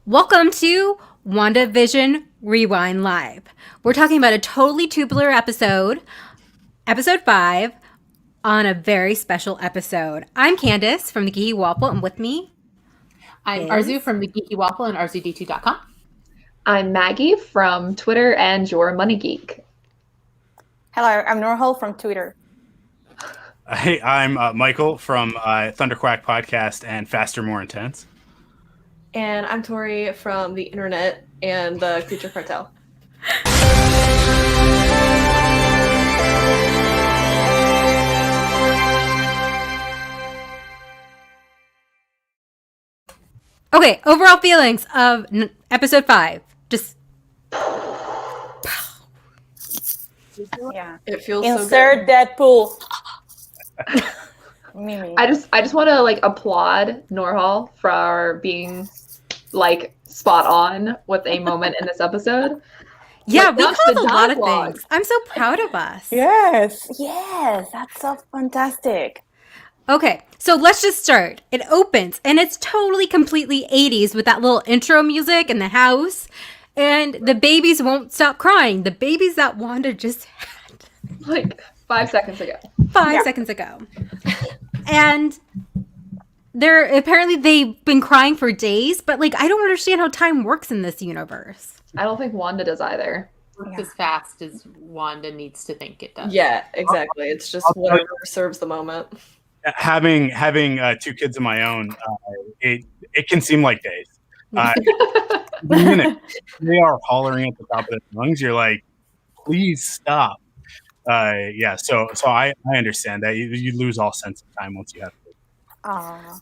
Welcome to WandaVision Rewind Live. We're talking about a totally tubular episode, episode 5, on a very special episode. I'm Candace from the Geeky Waffle, and with me I'm is Arzu from the Geeky Waffle and RZD2.com. I'm Maggie from Twitter and Your Money Geek. Hello, I'm Norhol from Twitter. Hey, I'm Michael from Thunderquack Podcast and Faster, More Intense. And I'm Tori from the internet and the Creature Cartel. Okay, overall feelings of episode 5. Just Yeah. It feels Insert Deadpool. Mimi. I just want to applaud Norhal for being spot on with a moment in this episode. yeah, we that's caused the a lot of dialogue. things. I'm so proud of us. Yes, that's so fantastic. Okay, so let's just start. It opens, and it's totally, completely 80s with that little intro music in the house. And the babies won't stop crying. The babies that Wanda just had 5 seconds ago. 5 seconds ago. And they've been crying for days, but I don't understand how time works in this universe. I don't think Wanda does either. Works as fast as Wanda needs to think it does. Yeah, exactly. It's just whatever serves the moment. Having 2 kids of my own, it can seem like days. The minute they are hollering at the top of their lungs, you're like, please stop. So I understand that you lose all sense of time once you have kids. Aww.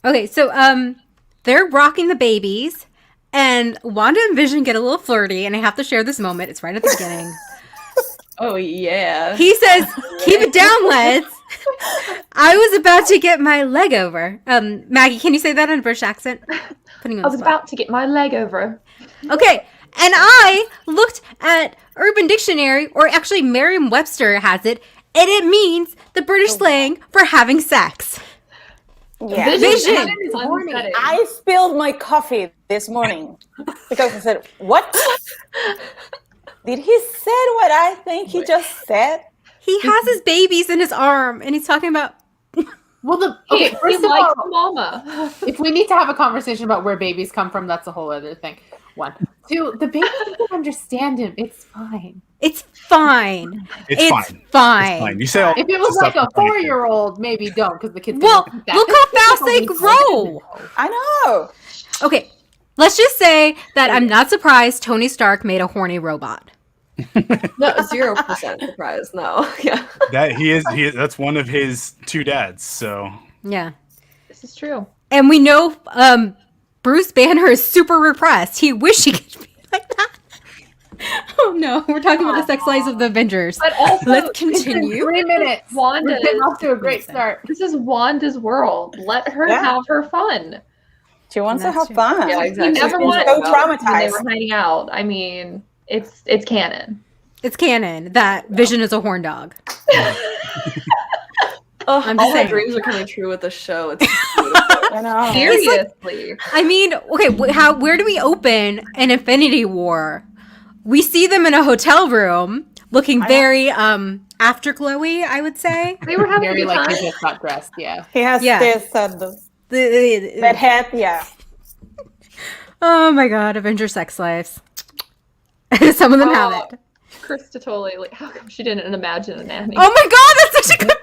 Okay, so they're rocking the babies, and Wanda and Vision get a little flirty, and I have to share this moment. It's right at the beginning. Oh, yeah. He says, keep it down, lads. I was about to get my leg over. Maggie, can you say that in a British accent? Putting you on I the was spot. about to get my leg over. Okay, and I looked at Urban Dictionary, or actually Merriam-Webster has it, and it means the British slang for having sex. Yeah. Vision. Is unsetting. I spilled my coffee this morning because I said, "What? Did he said what I think he just said?" He has his babies in his arm, and he's talking about... Well, He first of likes all, mama. if we need to have a conversation about where babies come from, that's a whole other thing. 1. 2, the baby can understand him. It's fine. It's fine. It's fine. Fine. It's fine. You say all If it was stuff like a in front of kids. 4-year-old, maybe don't, because the kids. Well, look how fast they grow. I know. Okay, let's just say that I'm not surprised Tony Stark made a horny robot. No, 0% surprise. No. Yeah. That he is that's one of his 2 dads. So Yeah. This is true. And we know Bruce Banner is super repressed. He wish he could be like that. Oh no, we're talking about the sex lives of the Avengers. But also, Let's continue. 3 minutes. Wanda. We're getting off to a great start. This is Wanda's world. Let her Yeah. have her fun. She wants to That's have true. fun. Yeah, You exactly. never been wanted so when they traumatized. were hiding out. I mean, it's canon. It's canon that Vision is a horn dog. Oh, I'm all just my saying. dreams are coming true with this show. It's beautiful. I know. Seriously. I mean, okay, where do we open an Infinity War? We see them in a hotel room looking very afterglowy, I would say. They were having a Very good like time. he just got dressed. Yeah. He has Yeah. this that head. Yeah. Oh my god, Avenger sex lives. Some of them have it. Krista totally, how come she didn't imagine a nanny? Oh my god, that's such a good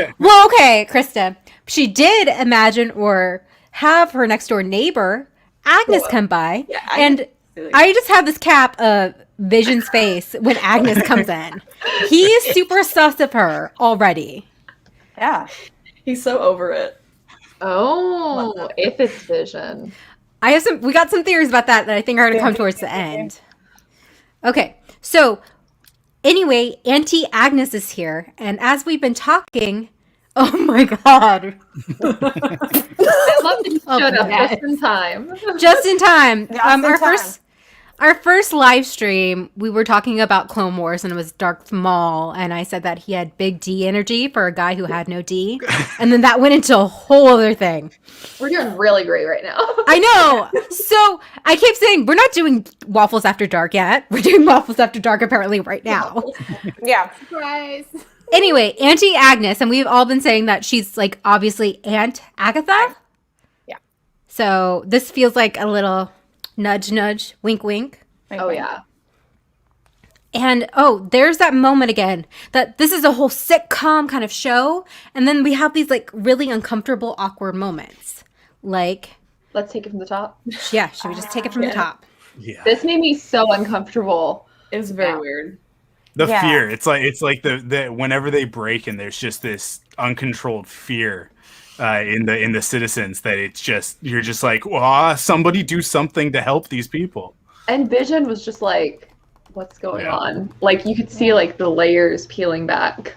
point. Well, okay, Krista. She did imagine or have her next door neighbor, Agnes, come by. Yeah, and I just have this cap of Vision's face when Agnes comes in. He is super sus of her already. Yeah. He's so over it. Oh, if it's Vision. We got some theories about that I think are going to come towards the end. Okay, so anyway, Auntie Agnes is here, and as we've been talking, oh my god. I love that you Oh, showed up yes. just in time. Just in time. Just in Our time. our first live stream, we were talking about Clone Wars and it was Darth Maul, and I said that he had big D energy for a guy who had no D, and then that went into a whole other thing. We're doing really great right now. I know. So I keep saying we're not doing Waffles After Dark yet. We're doing Waffles After Dark apparently right now. Yeah. Surprise. Anyway, Auntie Agnes, and we've all been saying that she's like obviously Aunt Agatha. Yeah. So this feels like a little nudge, nudge, wink, wink. Oh yeah. And there's that moment again that this is a whole sitcom kind of show, and then we have these like really uncomfortable, awkward moments. Like, Let's take it from the top. yeah, should we just take it from the top? Yeah. This made me so uncomfortable. It was very weird. The Yeah. fear. It's like the whenever they break and there's just this uncontrolled fear in the citizens that it's just you're just like, well, somebody do something to help these people. And Vision was just like, what's going Yeah. on? Like you could see like the layers peeling back.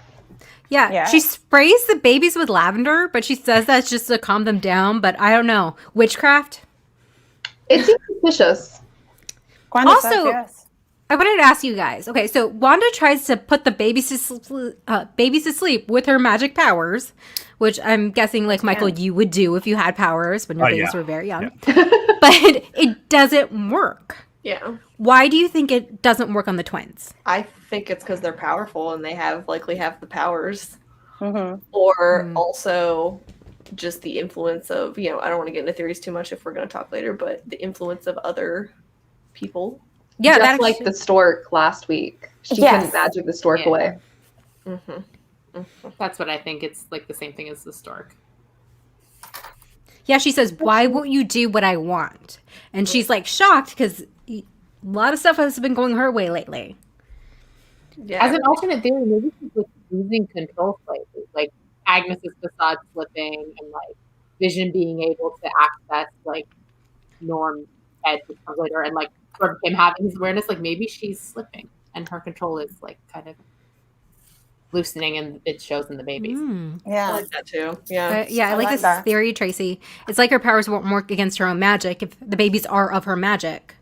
Yeah, Yeah. she sprays the babies with lavender, but she says that's just to calm them down. But I don't know. Witchcraft? It seems suspicious. Wanda Also- says yes. I wanted to ask you guys. Okay, so Wanda tries to put the babies to sleep with her magic powers, which I'm guessing, like Michael, you would do if you had powers when your babies yeah. were very young. But it doesn't work. Yeah. Why do you think it doesn't work on the twins? I think it's because they're powerful and they likely have the powers. Mm-hmm. Or also just the influence of, I don't want to get into theories too much if we're going to talk later, but the influence of other people. Yeah, Just that like actually- the stork last week. She Yes. couldn't magic the stork Yeah. away. Mm-hmm. That's what I think. It's like the same thing as the stork. Yeah, she says, "Why won't you do what I want?" And she's like shocked because a lot of stuff has been going her way lately. Yeah. As an alternate theory, maybe she's like losing control slightly. Like Agnes's facade slipping and like Vision being able to access like Norm's head which comes later and like sort of him having his awareness. Like maybe she's slipping and her control is like kind of loosening and it shows in the babies. I Yeah. like that too. Yeah. Yeah, I like this that. theory, Tracy. It's like her powers won't work against her own magic if the babies are of her magic.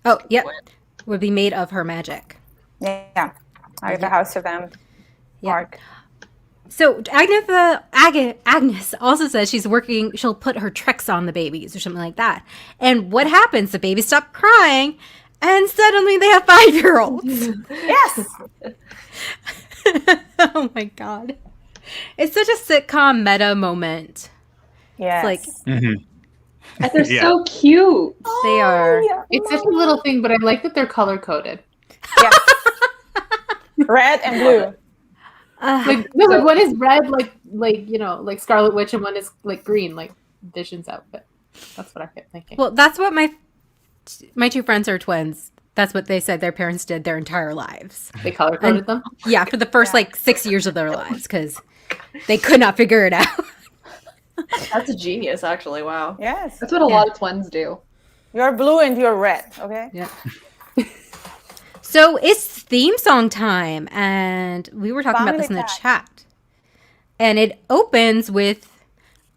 Oh, yep. Would be made of her magic. Yeah. Like the house of them. Yeah. Mark. So Agnes also says she'll put her tricks on the babies or something like that. And what happens? The babies stop crying and suddenly they have 5-year-olds. Yes. Oh my God. It's such a sitcom meta moment. Yes. Like Mm-hmm. And they're Yeah. so cute. they are. Yeah. It's such a little thing, but I like that they're color coded. Yes. Red and blue. Like no, like one is red, like Scarlet Witch, and one is like green, like Vision's outfit. That's what I kept thinking. Well, that's what my two friends are twins. That's what they said their parents did their entire lives. They color coded them. Yeah, for the first like 6 years of their lives because they could not figure it out. That's a genius, actually. Wow. Yes. That's what a lot of twins do. You're blue and you're red. Okay. Yeah. So it's theme song time, and we were talking about this in the Family chat. And it opens with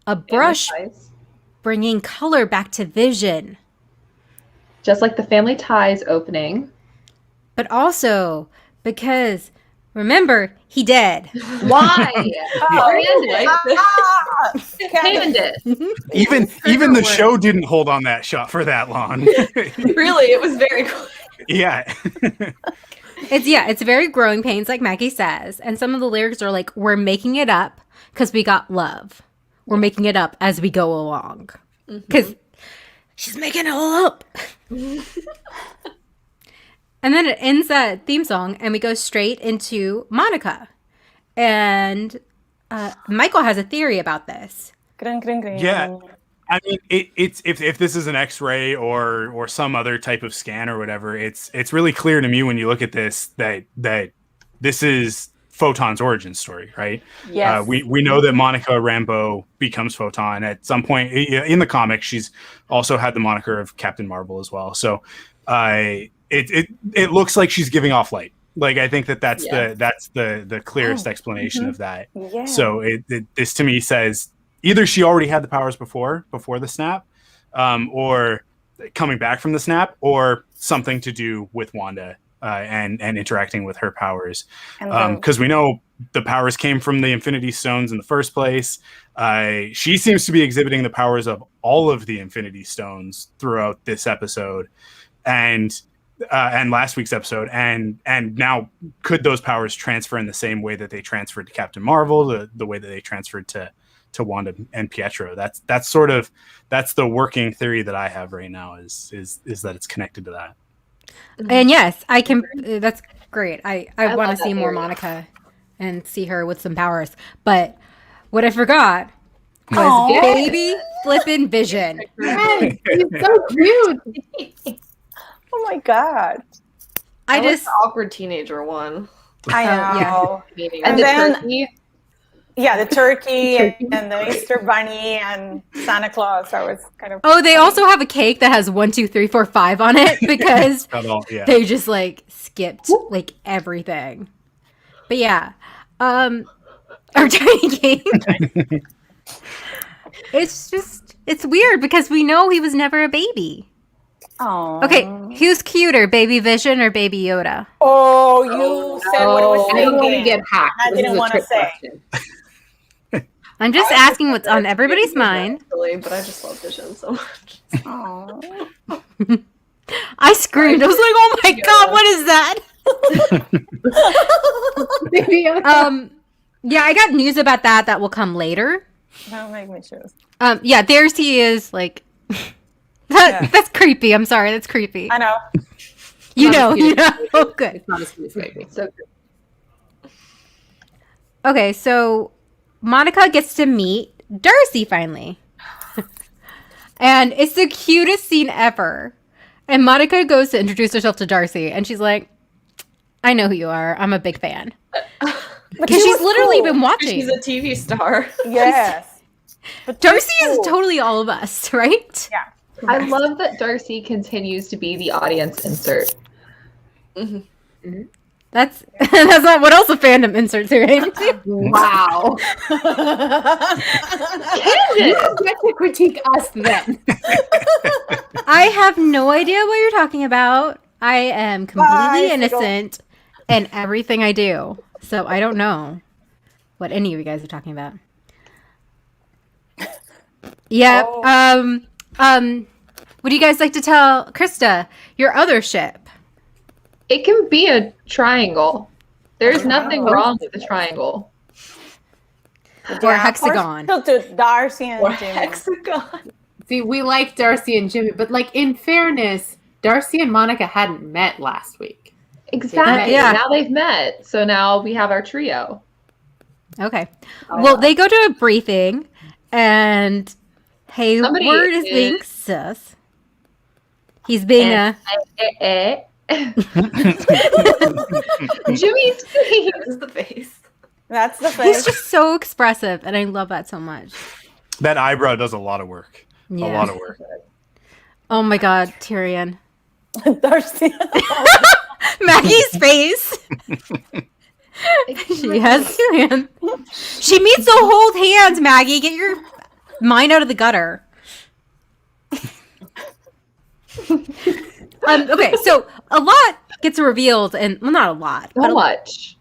a brush Family ties. bringing color back to Vision, Just like the Family Ties opening. but also because remember he dead. Why? Ah! Panned it. Even the show didn't hold on that shot for that long. Really, it was very cool. Yeah. It's very growing pains, like Maggie says, and some of the lyrics are like, "We're making it up because we got love. We're making it up as we go along because she's making it all up." And then it ends that theme song, and we go straight into Monica. And Michael has a theory about this. Green, green, green. Yeah. I mean, it's if this is an X-ray or some other type of scan or whatever, it's really clear to me when you look at this that this is Photon's origin story, right? Yes. We know that Monica Rambeau becomes Photon at some point in the comics. She's also had the moniker of Captain Marvel as well. So it looks like she's giving off light. Like I think that's the clearest explanation of that. Yeah. So this to me says either she already had the powers before the snap, or coming back from the snap, or something to do with Wanda and interacting with her powers, And because we know the powers came from the Infinity Stones in the first place. She seems to be exhibiting the powers of all of the Infinity Stones throughout this episode, and last week's episode, and now could those powers transfer in the same way that they transferred to Captain Marvel, the way that they transferred to Wanda and Pietro? That's the working theory that I have right now is that it's connected to that. And yes, I can. That's great. I want love to see that more theory. Monica and see her with some powers. But what I forgot was Aw. baby flippin' Vision. Yes, he's so cute. oh my god, I like just the awkward teenager one. I yeah. know. And, And the then- turkey. Yeah, the turkey and the Easter Bunny and Santa Claus. I was kind of. Oh, they also have a cake that has 1, 2, 3, 4, 5 on it because Got all- yeah. they just like skipped like everything. But yeah, our tiny game. It's weird because we know he was never a baby. Oh. Okay, who's cuter, Baby Vision or Baby Yoda? Oh, you said what I was I don't want to thinking. get hacked. I This didn't is a wanna trick say. question. I'm just asking what's on everybody's mind. Actually, but I just love Vision so much. Aw. I screamed. I was like, "Oh my god, what is that?" Maybe Yeah, I got news about that that will come later. Don't make me choose. Yeah, there's he is like that's creepy. I'm sorry, that's creepy. I know. You Not know, as you cute know. as Oh, good. It's not as cute as baby. So Okay, so Monica gets to meet Darcy finally. And it's the cutest scene ever. And Monica goes to introduce herself to Darcy, and she's like, I know who you are. I'm a big fan. But Because she she's was literally cool. been watching. she's a TV star. Yes. But Darcy she's is cool. totally all of us, right? Yeah. I love that Darcy continues to be the audience insert. That's that's not what else a fandom inserts are in. Wow. You get to critique us then. I have no idea what you're talking about. I am completely Bye, innocent in everything I do. So I don't know what any of you guys are talking about. Yep. Oh. Would you guys like to tell Krista your other ship? It can be a triangle. There's Oh. nothing wrong with the triangle. Or a hexagon? Partial to Darcy and Or Jimmy. hexagon. See, we like Darcy and Jimmy, but like in fairness, Darcy and Monica hadn't met last week. Exactly. Yeah. Now they've met. So now we have our trio. Okay. Well, they go to a briefing, and Somebody Hayward is being is- sus. He's being a... Jimmy's face. This is the face. That's the He's face. just so expressive, and I love that so much. That eyebrow does a lot of work. Yeah. A lot of work. Oh my god, Tyrion. Darcy. Maggie's face. She has Tyrion. She needs to hold hands, Maggie. Get your mind out of the gutter. Okay, so a lot gets revealed, and well, not a lot, but So much.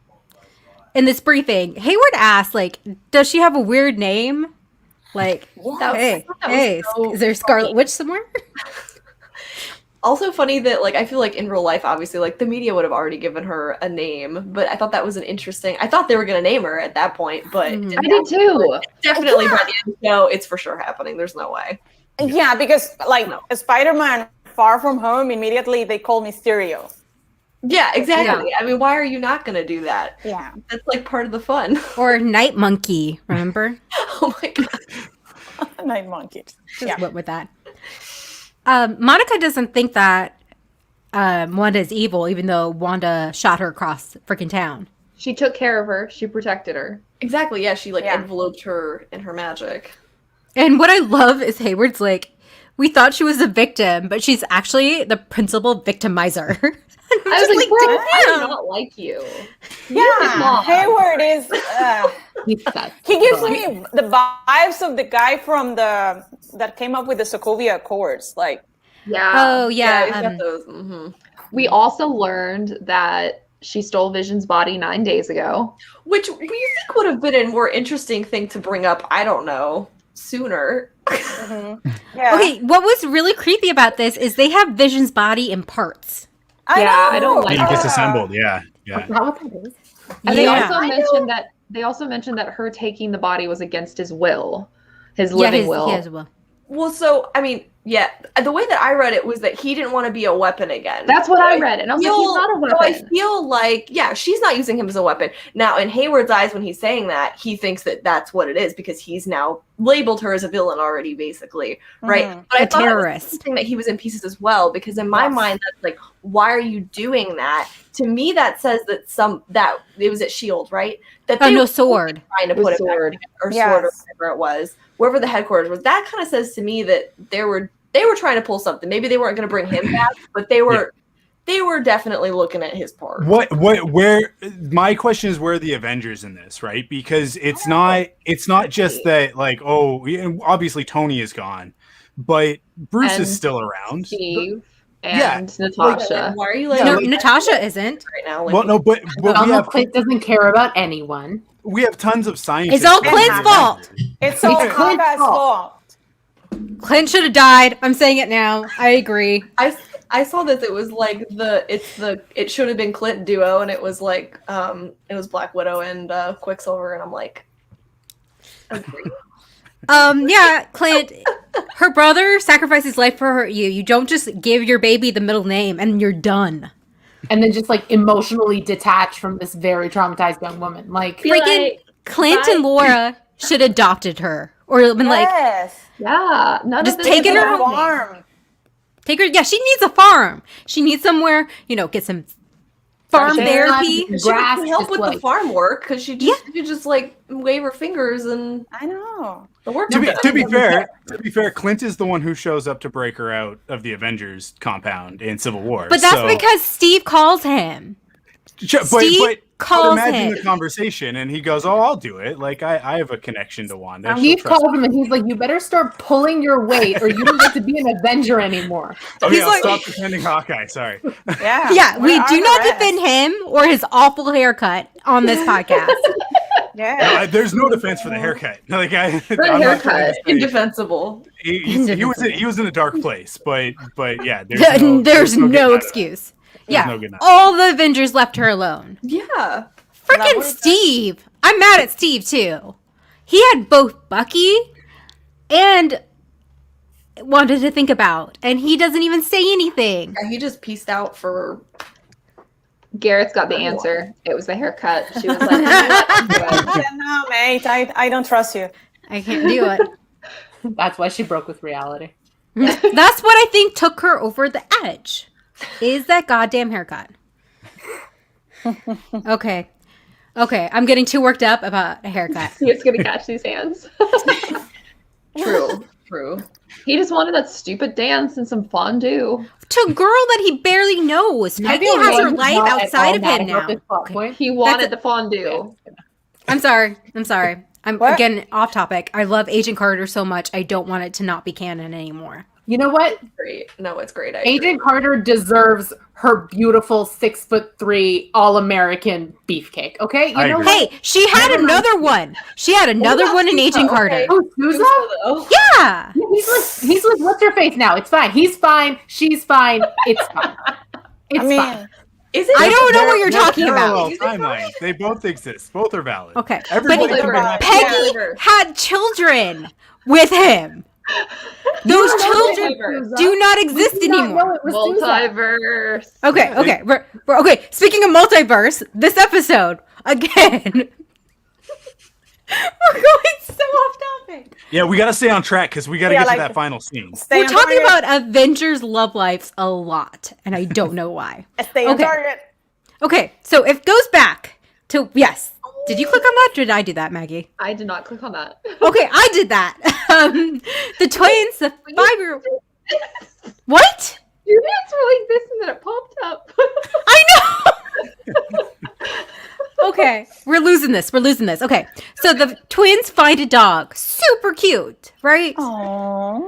in this briefing, Hayward asked, like, does she have a weird name? Like, hey, so is there Scarlet Witch somewhere? Also funny that like I feel like in real life, obviously, like the media would have already given her a name, but I thought that was an interesting. I thought they were gonna name her at that point, but Mhm. I did too. definitely by the end of the show, it's for sure happening. There's no way. Yeah, because like No. Spider-Man Far From Home, immediately they call Mysterio. Yeah, exactly. I mean, why are you not gonna do that? Yeah. That's like part of the fun. Or Night Monkey, remember? Oh my god. Night Monkey. Just Yeah. went with that. Monica doesn't think that Wanda is evil, even though Wanda shot her across freaking town. She took care of her. She protected her. Exactly. Yeah, she like Yeah. enveloped her in her magic. And what I love is Hayward's like, we thought she was a victim, but she's actually the principal victimizer. I was like, bro, I damn. do not like you. Yeah. mom. Hayward is. He's sus. He gives me the vibes of the guy from that came up with the Sokovia Accords. Like, Yeah. Oh he's yeah. got those. Mm-hmm. We also learned that she stole Vision's body 9 days ago. Which we think would have been a more interesting thing to bring up, I don't know, sooner. Yeah. Okay, what was really creepy about this is they have Vision's body in parts. I don't know. like Being that. disassembled. Yeah. Is that what that is? And Yeah. they also mentioned that her taking the body was against his will, his Yeah, living will. he has a will. Well, so, I mean, yeah, the way that I read it was that he didn't want to be a weapon again. That's what I read, and I was like, he's not a weapon. So I feel like, yeah, she's not using him as a weapon. Now, in Hayward's eyes, when he's saying that, he thinks that that's what it is because he's now labeled her as a villain already, basically, right? Mhm. But I A thought it was terrorist. interesting that he was in pieces as well because in my mind, that's like, why are you doing that? To me, that says that that it was at Shield, right? That Oh, they no were sword. trying to With put it sword. back or Yes. sword or whatever it was, wherever the headquarters was. That kind of says to me that they were trying to pull something. Maybe they weren't going to bring him back, but they were definitely looking at his part. Where my question is, where are the Avengers in this, right? Because it's not just that, like, oh, obviously Tony is gone, but Bruce And is still around. Steve Yeah, and Natasha. Why are you Yeah, like No, like- Natasha isn't. right now? Like, Well, no, but we have Clint doesn't care about anyone. tons of scientists. It's all that Clint's are fault. Avengers. It's all It's Clint's Hawkeye's fault. Clint should have died. I'm saying it now. I agree. I saw that it was like it should have been Clint duo, and it was like it was Black Widow and Quicksilver, and I'm like, agree. Yeah, Clint, her brother sacrificed his life for you. You don't just give your baby the middle name and you're done. And then just like emotionally detached from this very traumatized young woman. Like, Freaking Clint and Laura should have adopted her or been like, Yes. Yeah, none Just of this take is it about or me. farm. take her. Yeah, she needs a farm. She needs somewhere, get some farm Fresh air. therapy. She Grass, can help just with like- the farm work because she just like wave her fingers and I know. the work. To be fair, Clint is the one who shows up to break her out of the Avengers compound in Civil War. But that's so- because Steve calls him. Sure, Steve calls imagine him. the conversation, and he goes, "Oh, I'll do it. Like I have a connection to Wanda." She'll Steve trust calls me." him and he's like, "You better start pulling your weight, or you don't get to be an Avenger anymore." Okay, He's I'll like- stop defending Hawkeye. Sorry. Yeah. Yeah, we Where do are not the rest? defend him or his awful haircut on this podcast. Yeah. There's no defense for the haircut. Like The I'm not trying to haircut. say- Indefensible. he was in a dark place, but yeah, There's getting out no of that. excuse. There's Yeah, no getting out. all the Avengers left her alone. Yeah. That Freaking would've Steve. I'm mad at Steve too. He had both Bucky and wanted to think about, and he doesn't even say anything. Yeah, he just pieced out for. Garrett's got the answer. It was the haircut. She was like, "You know what? I'm good." No, mate. I don't trust you. I can't do it. That's why she broke with reality. That's what I think took her over the edge. Is that goddamn haircut. Okay. I'm getting too worked up about a haircut. He's gonna catch these hands. True. He just wanted that stupid dance and some fondue. To a girl that he barely knows. Peggy has her life outside of him now. Okay. He wanted the fondue. I'm sorry. I'm What? again off topic. I love Agent Carter so much. I don't want it to not be canon anymore. You know what? Great. No, it's great. I agree. Agent Carter deserves her beautiful 6'3" all-American beefcake. Okay, you I know agree. what? Hey, she had another one. She had another about one in Sousa? Agent Okay. Carter. Oh, Sousa? Oh, Yeah. He's with what's her face now? It's fine. He's fine. She's fine. It's fine. It's I mean, fine. is it? I don't know what you're They're talking parallel about. timelines. They both exist. Both are valid. Okay. Everybody But can be happy. Peggy Yeah. had children with him. Those children do not exist We did not know anymore. it was Sousa. Multiverse. Okay. We're okay. Speaking of multiverse, this episode again. We're going so off topic. Yeah, we got to stay on track because we got to Yeah, get like- to that final scene. stay We're on talking target. about Avengers love lives a lot, and I don't know why. Stay on Okay. target. Okay, so if it goes back to yes. Did you click on that? Or did I do that, Maggie? I did not click on that. Okay, I did that. The twins, the 5-year-old. What? Your hands were like this and then it popped up. I know. Okay, we're losing this. Okay, so the twins find a dog, super cute, right? Aww.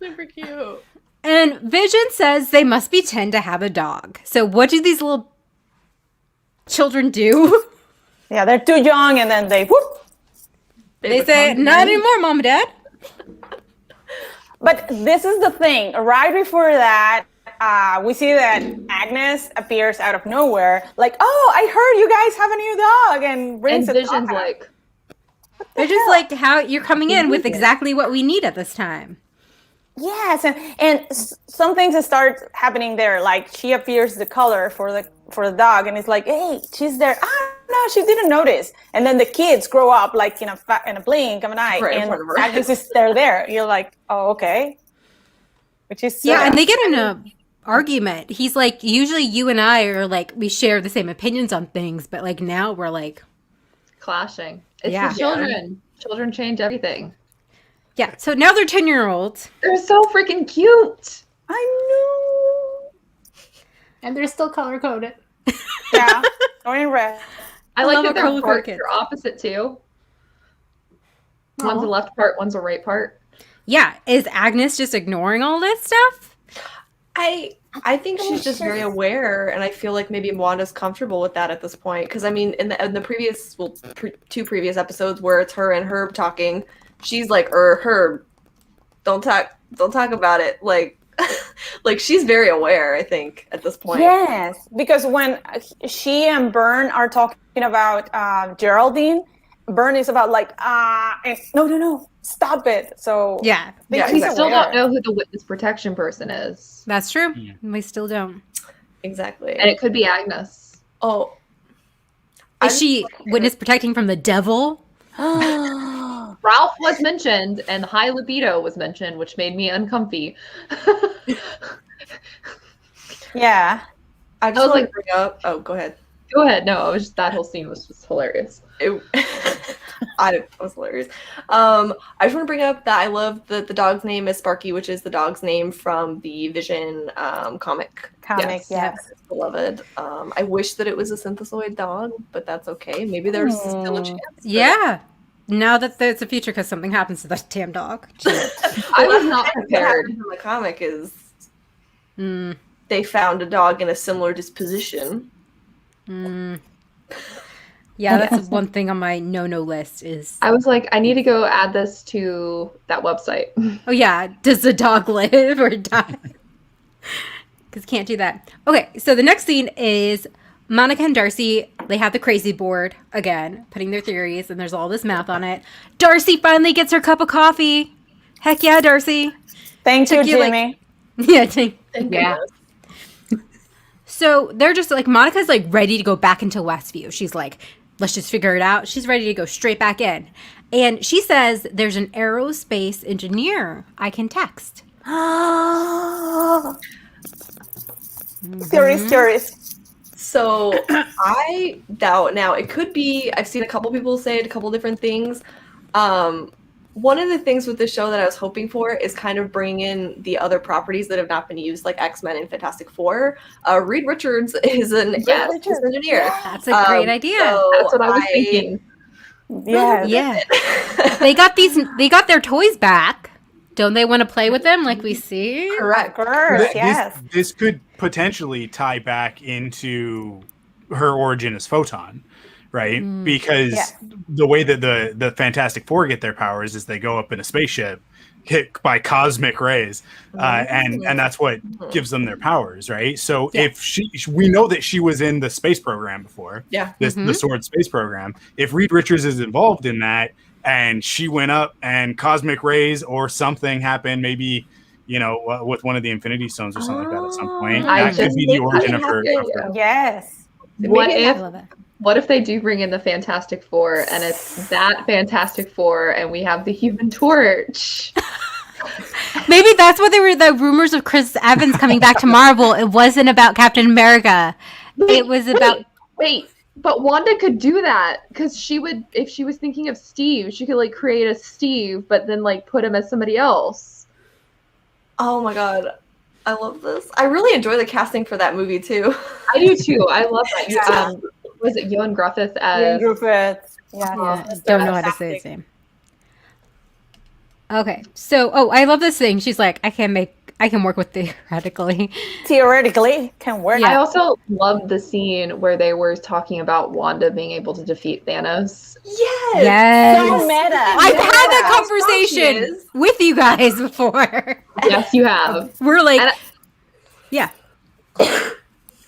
Super cute. And And Vision says they must be 10 to have a dog. So what do these little children do? Yeah, they're too young, and then they whoop. They say, not anymore, Mom and Dad. But this is the thing. Right before that, we see that Agnes appears out of nowhere, like, "Oh, I heard you guys have a new dog," and brings And a Vision's dog. like, Vision's like, how you're coming in with exactly what we need at this time. Yes, and some things start happening there. Like she appears the color for the dog, and it's like, "Hey, she's there." Ah, no, she didn't notice. And then the kids grow up like in a blink of an eye, Right in and front of her. Agnes is there. You're like, "Oh, okay." Which is Yeah, and they get in a argument. He's like, usually you and I are like, we share the same opinions on things, but like now we're like, clashing. It's Yeah. the children. Children change everything. yeah. So now they're 10-year-olds. They're so freaking cute. I know. And they're still color coded. Yeah, or in red. I love like a that their colorful parts kid. are opposite too. One's a left part, one's a right part. Yeah. Is Agnes just ignoring all this stuff? I think she's just very aware, and I feel like maybe Wanda's comfortable with that at this point. Because I mean, in the previous, two previous episodes where it's her and Herb talking, she's like, Herb, don't talk about it." Like, like she's very aware. I think at this point. Yes, because when she and Bern are talking about Geraldine, Bern is about like, no, stop it. So Yeah. Yeah, We she's still aware. don't know who the witness protection person is. That's true. Yeah. We still don't. Exactly. And it could be Agnes. Oh, Is she witness protecting from the devil? Ralph was mentioned and high libido was mentioned, which made me uncomfy. Yeah. I I just was want like- to bring up. Oh, go ahead. Go ahead. No, it was just, that whole scene was just hilarious. It, I was hilarious. I just want to bring up that I love that the dog's name is Sparky, which is the dog's name from the Vision comic. Yes. It's beloved. I wish that it was a synthesoid dog, but that's okay. Maybe there's still a chance. for Yeah. Now that there's a future because something happens to that damn dog. I was not What prepared. happens in the comic is Mm, they found a dog in a similar disposition. mm. Yeah, that's one thing on my no list is, I was like, I need to go add this to that website. oh yeah, does the dog live or die? Because can't do that. Okay, so the next scene is Monica and Darcy. They have the crazy board again, putting their theories, and there's all this math on it. Darcy finally gets her cup of coffee. Heck yeah, Darcy. Thank you, Took you, like- Jimmy. Yeah, thank- Yeah. So they're just like, Monica's like ready to go back into Westview. She's like, let's just figure it out. She's ready to go straight back in. And she says there's an aerospace engineer I can text. Theories. So I doubt now. It could be. I've seen a couple people say it, a couple different things. One of the things with the show that I was hoping for is kind of bringing in the other properties that have not been used, like X-Men and Fantastic Four. Reed Richards is an aerospace engineer. That's a great idea. so That's what I was thinking. Yes. Yeah. They got their toys back. Don't they want to play with them like we see? Correct. Of course, This- yes. This could potentially tie back into her origin as Photon, right? Because Yeah. the way that the Fantastic Four get their powers is they go up in a spaceship hit by cosmic rays, and that's what gives them their powers, right? So Yeah. if we know that she was in the space program before, Yeah. the Sword space program. If Reed Richards is involved in that, and she went up and cosmic rays or something happened, maybe with one of the Infinity Stones or something like that at some point. I That could just be the think origin that of her. happened. Yes. What I if love it. What if they do bring in the Fantastic Four and it's that Fantastic Four and we have the Human Torch? Maybe that's what they were, the rumors of Chris Evans coming back to Marvel. It wasn't about Captain America. It was about Wait, but Wanda could do that because she would, if she was thinking of Steve, she could like create a Steve, but then like put him as somebody else. Oh my god, I love this. I really enjoy the casting for that movie too. I do too. I love that. Was it Ewan Griffith as? Griffith. Yeah, Yeah. don't know how to say his name. Okay, so I love this thing. She's like, I can make I can work with theoretically. Theoretically, can work. I also loved the scene where they were talking about Wanda being able to defeat Thanos. Yes. So meta. I've had that How strong she conversation is. with you guys before. Yes, you have. We're like, And yeah.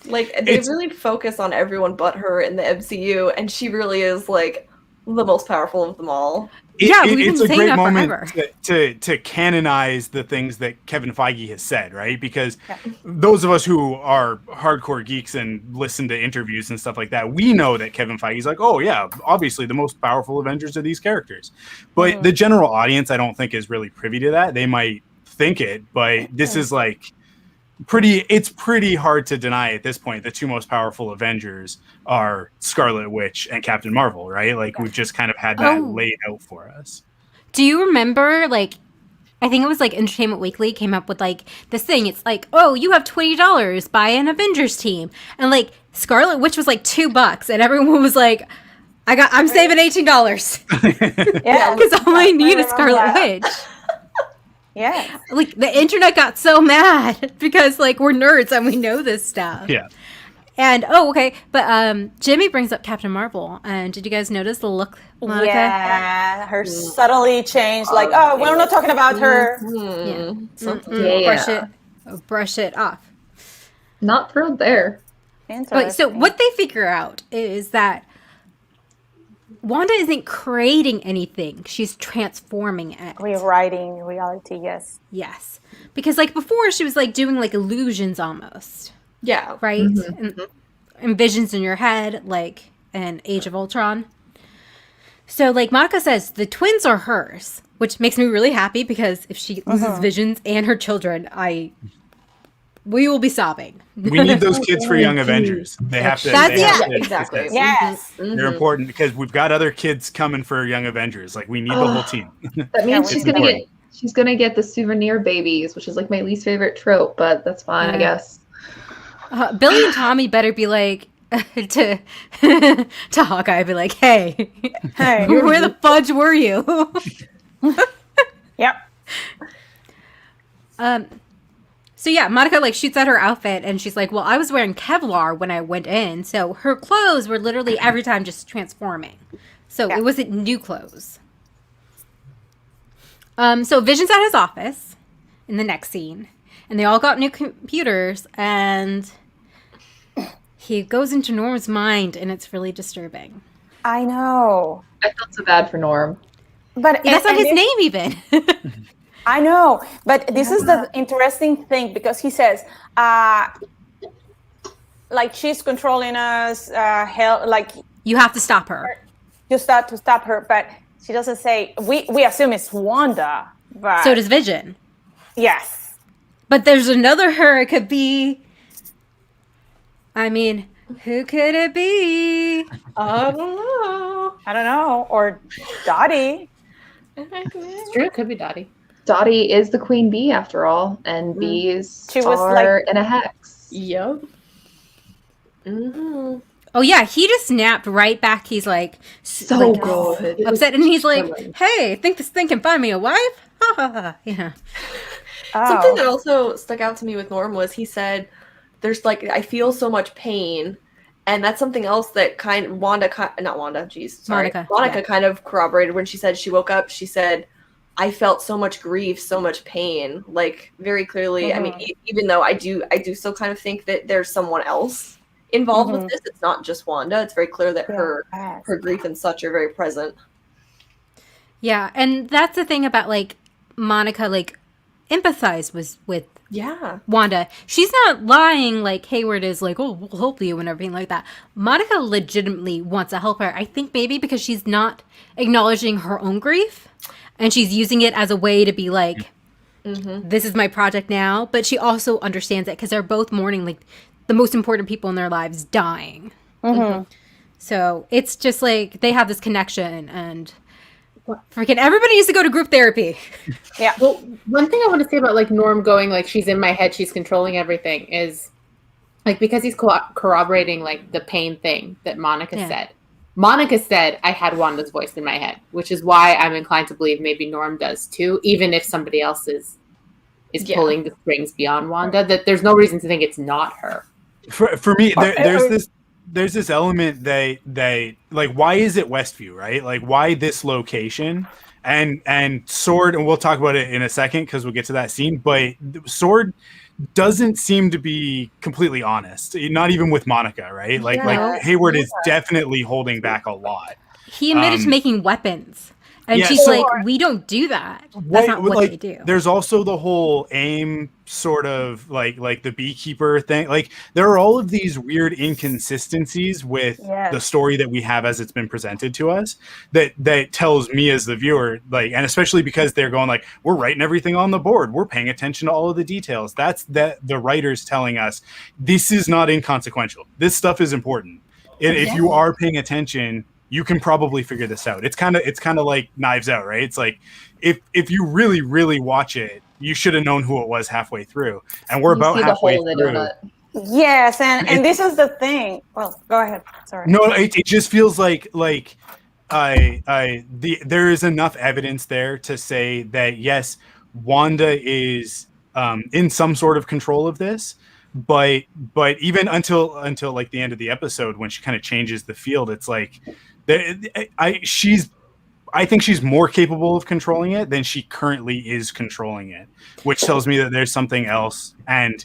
Like, they really focus on everyone but her in the MCU, and she really is, like, the most powerful of them all. Yeah, we've it's been a saying great that moment forever. to canonize the things that Kevin Feige has said, right? Because those of us who are hardcore geeks and listen to interviews and stuff like that, we know that Kevin Feige's like, oh yeah, obviously the most powerful Avengers are these characters. But the general audience, I don't think, is really privy to that. They might think it, but this is like it's pretty hard to deny at this point the two most powerful Avengers are Scarlet Witch and Captain Marvel, right? Like we've just kind of had that laid out for us. Do you remember, like, I think it was like Entertainment Weekly came up with like this thing. It's like, oh, you have $20, buy an Avengers team, and like Scarlet Witch was like $2, and everyone was like, I'm saving $18. Yeah, Because all I need is Scarlet Witch. Yeah. Like the internet got so mad because like we're nerds and we know this stuff. Yeah. And but Jimmy brings up Captain Marvel, and did you guys notice the look, Monica? Yeah, her subtly changed. Like, oh, we're not talking about her. Brush it off. not thrilled there. Okay, so what they figure out is that Wanda isn't creating anything; she's transforming it. Rewriting reality, yes. Yes, because like before, she was like doing like illusions almost. Yeah. Right? And visions in your head, like in Age of Ultron. So, like Monica says, the twins are hers, which makes me really happy because if she loses visions and her children, we will be sobbing. We need those kids for Young Avengers. They have to. Exactly. Yes. They're important because we've got other kids coming for Young Avengers. Like we need the whole team. That means It's she's gonna get the souvenir babies, which is like my least favorite trope, but that's fine, I guess. Billy and Tommy better be like to Hawkeye, be like, hey, where the fudge were you? Yep. So yeah, Monica like shoots out her outfit and she's like, well, I was wearing Kevlar when I went in. So her clothes were literally every time just transforming. So it wasn't new clothes. So Vision's at his office in the next scene. And they all got new computers and he goes into Norm's mind and it's really disturbing. I know. I felt so bad for Norm. But that's not his name even. I know, but this is the interesting thing because he says, like she's controlling us, like you have to stop her. You start to stop her, but she doesn't say. We assume it's Wanda, but so does Vision. Yes, but there's another her. It could be. I mean, who could it be? I don't know. Or Dottie. It's true. It could be Dottie. Dottie is the queen bee after all, and bees are in a hex. Yep. Mm-hmm. Oh yeah, he just snapped right back. He's like so good, upset, and he's like, "Hey, think this thing can find me a wife?" Ha ha ha. Yeah. Something that also stuck out to me with Norm was he said, "There's like I feel so much pain." And that's something else that Monica kind of corroborated when she said she woke up. She said, I felt so much grief, so much pain, like very clearly. I mean, even though I do still kind of think that there's someone else involved with this. It's not just Wanda. It's very clear that her grief and such are very present. Yeah, and that's the thing about like Monica, like empathize with Wanda. She's not lying like Hayward is like, oh, we'll help you and everything like that. Monica legitimately wants to help her. I think maybe because she's not acknowledging her own grief and she's using it as a way to be like, this is my project now. But she also understands it because they're both mourning like the most important people in their lives dying. So it's just like they have this connection and freaking everybody needs to go to group therapy. Yeah. Well, one thing I want to say about like Norm going like she's in my head, she's controlling everything is like because he's corroborating like the pain thing that Monica said. Monica said I had Wanda's voice in my head, which is why I'm inclined to believe maybe Norm does too, even if somebody else is is Yeah. pulling the strings beyond Wanda. That there's no reason to think it's not her. For me, there's this element that like, why is it Westview, right? Like, why this location? And Sword, and we'll talk about it in a second because we'll get to that scene. But Sword doesn't seem to be completely honest, not even with Monica, right? Like Hayward is definitely holding back a lot. He admitted to making weapons. And she's like, we don't do that. That's not what they do. There's also the whole AIM sort of like the beekeeper thing. Like, there are all of these weird inconsistencies with the story that we have as it's been presented to us that tells me as the viewer, like, and especially because they're going like, we're writing everything on the board. We're paying attention to all of the details. That's the writers telling us this is not inconsequential. This stuff is important. If you are paying attention, you can probably figure this out. It's kind of like Knives Out, right? It's like if you really, really watch it, you should have known who it was halfway through. And we're about halfway through. Yes, and this is the thing. Well, go ahead. Sorry. No, it just feels like there is enough evidence there to say that yes, Wanda is in some sort of control of this. But even until like the end of the episode, when she kind of changes the field, it's like I think she's more capable of controlling it than she currently is controlling it, which tells me that there's something else. And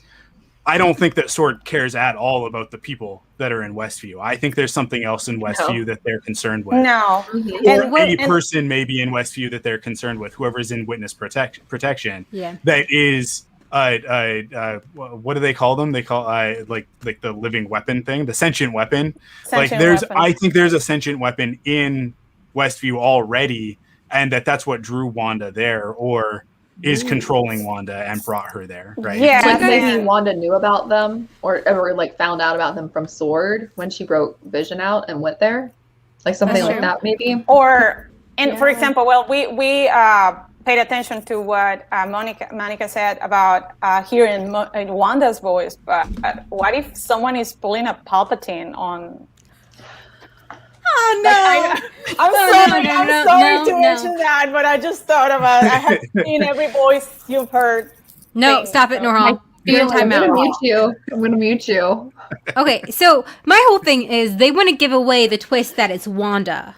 I don't think that Sword cares at all about the people that are in Westview. I think there's something else in Westview that they're concerned with. No. Or a person maybe in Westview that they're concerned with, whoever's in witness protection. Yeah. That is what do they call them? They call like the living weapon thing, the sentient weapon. I think there's a sentient weapon in Westview already, and that's what drew Wanda there, or is controlling Wanda and brought her there, right? Yeah, like maybe Wanda knew about them or like found out about them from Sword when she broke Vision out and went there, like something like that maybe. Or for example, well, we paid attention to what Monica said about hearing Wanda's voice, but what if someone is pulling a Palpatine on? Oh no! I'm sorry to mention that, but I just thought about it. I have seen every voice you've heard. No, stop it, Norhal. You're in timeout. I'm gonna mute you. Okay, so my whole thing is they want to give away the twist that it's Wanda.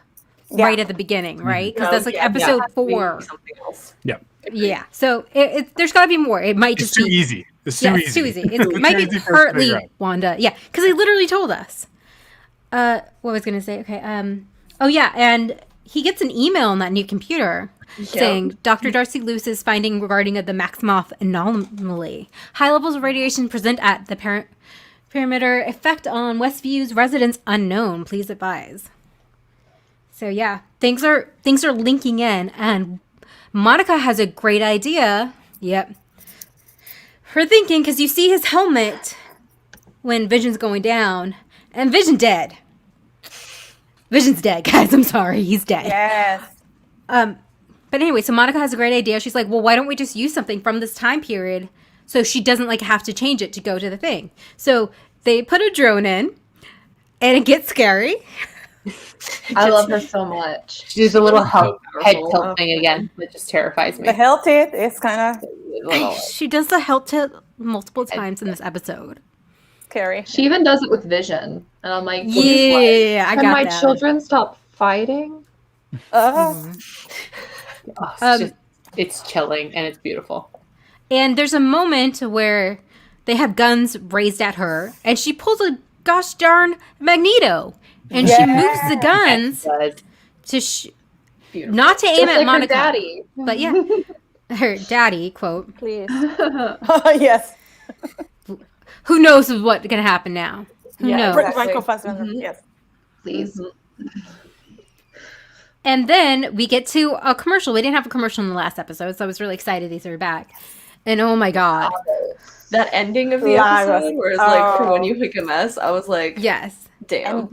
Right at the beginning, right? Because that's like episode 4. Something else. Yeah. Yeah. So there's got to be more. It might just be too easy. It's too easy. It's too easy. It might be partly Wanda. Yeah, because they literally told us. What was I going to say? Okay. Oh yeah, and he gets an email on that new computer saying Dr. Darcy Lewis is finding regarding the Maximoff anomaly. High levels of radiation present at the perimeter. Effect on Westview's residents unknown. Please advise. So yeah, things are linking in, and Monica has a great idea. Yep. Her thinking, because you see his helmet when Vision's going down, and Vision dead. Vision's dead, guys. I'm sorry, he's dead. Yes. But anyway, so Monica has a great idea. She's like, well, why don't we just use something from this time period so she doesn't like have to change it to go to the thing? So they put a drone in, and it gets scary. I love her so much. She's a little head tilt thing again that just terrifies me. The head tilt is kind of... She does the head tilt multiple times in this episode. Scary. She even does it with Vision. And I'm like, yeah, I got can my that. children stop fighting? It's chilling and it's beautiful. And there's a moment where they have guns raised at her, and she pulls a gosh darn Magneto. And she moves the guns to not to aim at Monica, her daddy. But yeah, her daddy quote. Please. Yes. Who knows what's gonna happen now? Who knows? Michael Fassbender. Yes. Please. And then we get to a commercial. We didn't have a commercial in the last episode, so I was really excited these are back. And oh my god, that ending of the episode where it's like for when you make a mess, I was like, yes, damn.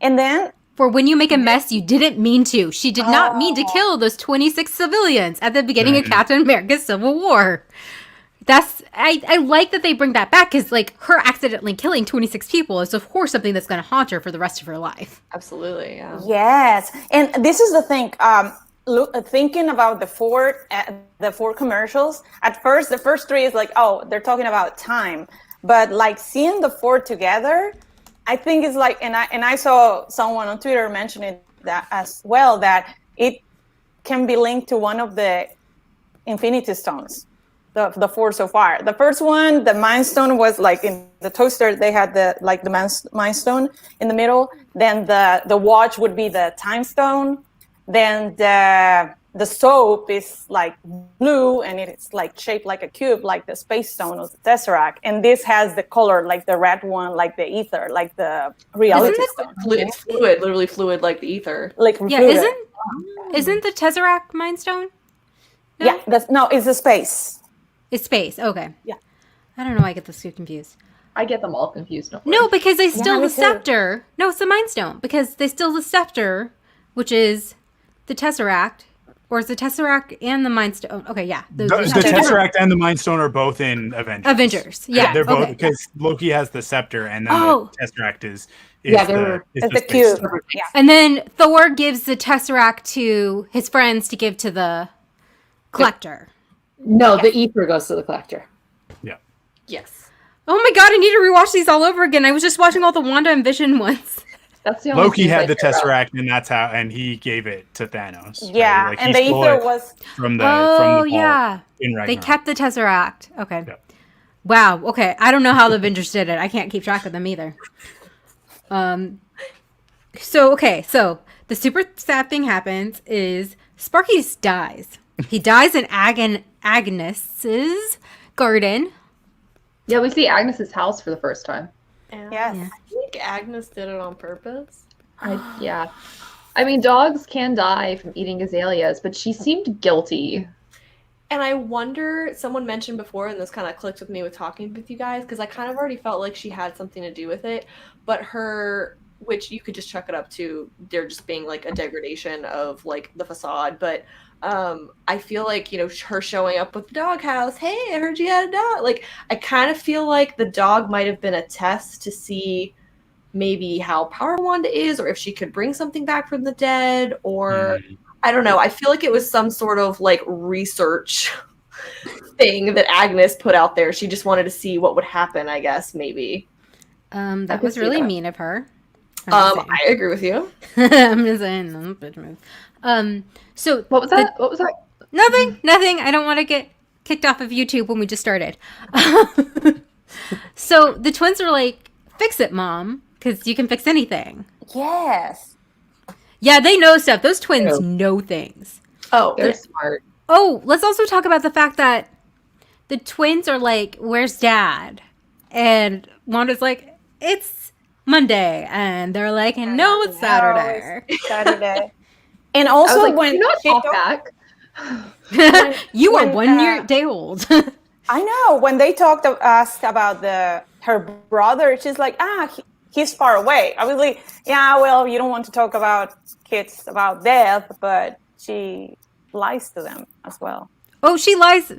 And then for when you make a mess, you didn't mean to. She did not mean to kill those 26 civilians at the beginning of Captain America's Civil War. I like that they bring that back, because like her accidentally killing 26 people is of course something that's going to haunt her for the rest of her life. Absolutely, yeah. Yes, and this is the thing. thinking about the four commercials, at first the first three is like, oh, they're talking about time, but like seeing the four together, I think it's like, and I saw someone on Twitter mentioning that as well, that it can be linked to one of the Infinity Stones, the four so far. The first one, the Mind Stone, was like in the toaster. They had the Mind Stone in the middle. Then the watch would be the Time Stone. Then the soap is like blue, and it's like shaped like a cube, like the Space Stone or the Tesseract. And this has the color like the red one, like the ether, like the reality stone. It's fluid, literally fluid, like the ether. Like Yeah, fluid. isn't the Tesseract Mind Stone? No? Yeah, it's a space. It's space. Okay. Yeah. I don't know why I get those two confused. I get them all confused. No, because they steal me the too. scepter. No, it's the Mind Stone. Because they steal the scepter, which is the Tesseract. Or is the Tesseract and the Mind Stone? Okay, yeah. The Tesseract and the Mind Stone are both in Avengers. Avengers, yeah. They're both, okay. because Loki has the scepter, and then Oh. the Tesseract is Yeah, the It's the space cube. stone. Yeah. And then Thor gives the Tesseract to his friends to give to the collector. No, the ether goes to the collector. Yes. Oh my god, I need to rewatch these all over again. I was just watching all the Wanda and Vision ones. That's the only Loki scenes I had the care about. Tesseract, and that's how, and he gave it to Thanos. right? Yeah, Like, and he the stole ether it was from the Oh, vault yeah. in They Ragnarok. kept the Tesseract. Okay. Yeah. Wow. Okay. I don't know how the Avengers did it. I can't keep track of them either. So the super sad thing happens is Sparky just dies. He dies in Agnes's garden. Yeah, we see Agnes's house for the first time. yes. Yeah. I think Agnes did it on purpose. Yeah. I mean, dogs can die from eating azaleas, but she seemed guilty. And I wonder, someone mentioned before, and this kind of clicked with me with talking with you guys, because I kind of already felt like she had something to do with it, but her, which you could just chuck it up to, there just being like a degradation of like the facade, but I feel like, you know, her showing up with the doghouse, hey, I heard you had a dog. Like, I kind of feel like the dog might have been a test to see maybe how powerful Wanda is, or if she could bring something back from the dead, or I don't know. I feel like it was some sort of like research thing that Agnes put out there. She just wanted to see what would happen, I guess, maybe. That could was see really that. mean of her. I'm just I agree with you. saying. I'm just saying. I'm a bitch move. So What was that? What was that? nothing. I don't want to get kicked off of YouTube when we just started. So the twins are like, "Fix it, Mom, because you can fix anything." Yes. Yeah, they know stuff. Those twins Yeah. know things. Oh, They're smart. Oh, let's also talk about the fact that the twins are like, "Where's Dad?" And Wanda's like, "It's Monday," and they're like, "No, it's Saturday." Saturday. And I was also like, when you not she talk talk- back. You are when, 1 day old. I know when they asked about her brother, she's like, he's far away. I was like, yeah, well, you don't want to talk about kids about death, but she lies to them as well. Oh, she lies,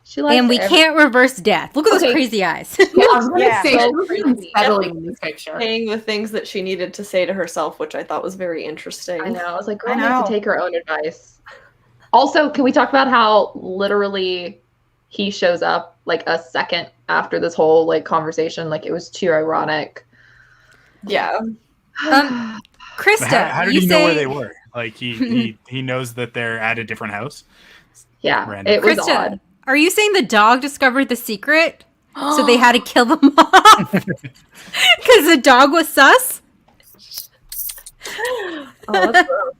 She likes and we can't reverse death. Look at those Okay. crazy eyes. Yeah, I was gonna Yeah. say So she was crazy. unsettling in this picture. saying the things that she needed to say to herself, which I thought was very interesting. I know. I was like, I girl needs know. to take her own advice. Also, can we talk about how literally he shows up like a second after this whole like conversation? Like it was too ironic. Yeah. Krista, How did you he say know where they were? Like he knows that they're at a different house. Yeah, Random. it was Krista, odd. are you saying the dog discovered the secret, so they had to kill them off because the dog was sus? Oh, that's gross.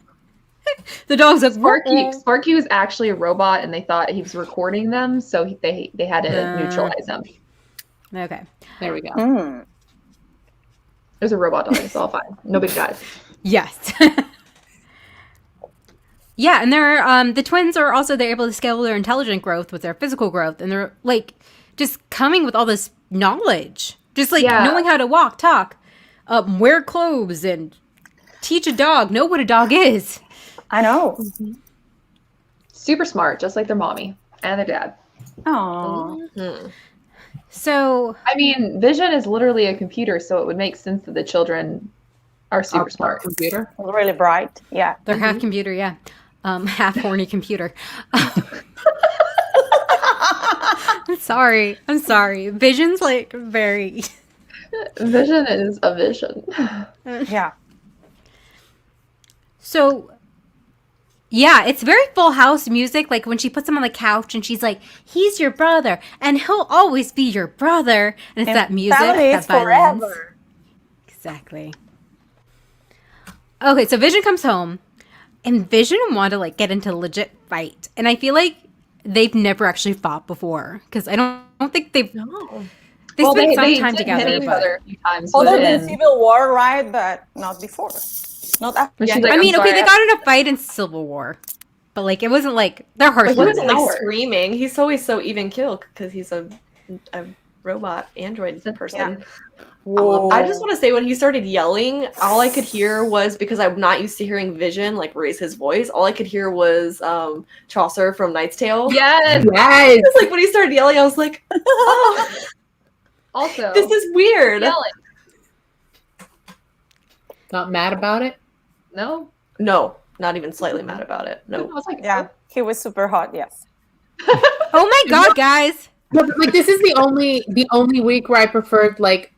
The dog's like, Sparky was actually a robot, and they thought he was recording them, so they had to neutralize him. It okay. There we go. Mm. was a robot dog. It's all fine. Nobody dies. Yes. Yeah, and they're the twins are also they're able to scale their intelligent growth with their physical growth, and they're like just coming with all this knowledge, just like Yeah. knowing how to walk, talk, wear clothes, and teach a dog know what a dog is. I know. Super smart, just like their mommy and their dad. Oh, So I mean, Vision is literally a computer, so it would make sense that the children are super Our smart. computer. really bright. Yeah. they're half computer, yeah. half horny computer. I'm sorry. Vision's like very. Vision is a vision. Yeah. So, yeah, it's very Full House music. Like when she puts him on the couch and she's like, "He's your brother, and he'll always be your brother." And it's that music, that violence. Forever. Exactly. Okay, so Vision comes home, and Vision and Wanda like get into a legit fight, and I feel like they've never actually fought before because I don't think they've. No. They spent some they time did together, hit each but other a few times. Although within- in Civil War, right? But not before. Not after. When she's Yeah. like, I I'm mean, okay, sorry, they got in a fight in Civil War, but like it wasn't like their hearts He weren't wasn't in like it. screaming. He's always so even kill because he's a robot android person. Whoa. I just want to say when he started yelling, all I could hear was because I'm not used to hearing Vision like raise his voice. All I could hear was Chaucer from Knight's Tale. Yes. Yes. It's like when he started yelling, I was like, oh, Also, this is weird. yelling. Not mad about it. No. No, not even slightly mad about it. I No. was like, Yeah, he was super hot. Yes. Oh my god, guys! But like this is the only week where I preferred like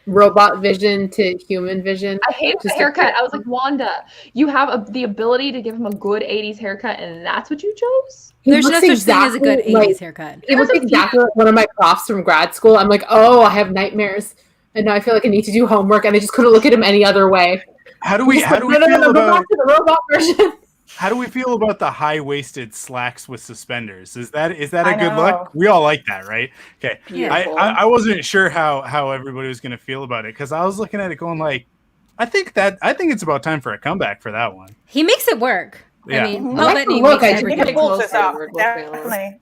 robot Vision to human Vision. I hate the Just haircut. I was like, Wanda, you have the ability to give him a good 80s haircut, and that's what you chose? He There's no looks such thing as a good exactly 80s like- haircut. He looks exactly like one of my profs from grad school. I'm like, oh, I have nightmares, and now I feel like I need to do homework, and I just couldn't look at him any other way. How do we Just like, feel go about back to the robot version? how do we feel about the high-waisted slacks with suspenders? Is that a I good know. look? We all like that, right? Okay. Beautiful. I wasn't sure how everybody was going to feel about it because I was looking at it going like, I think it's about time for a comeback for that one. He makes it work. Yeah. I mean, I Paul like Bettany the look, makes I just He think everything. can pull this Closer, off. we're looking at it. Definitely.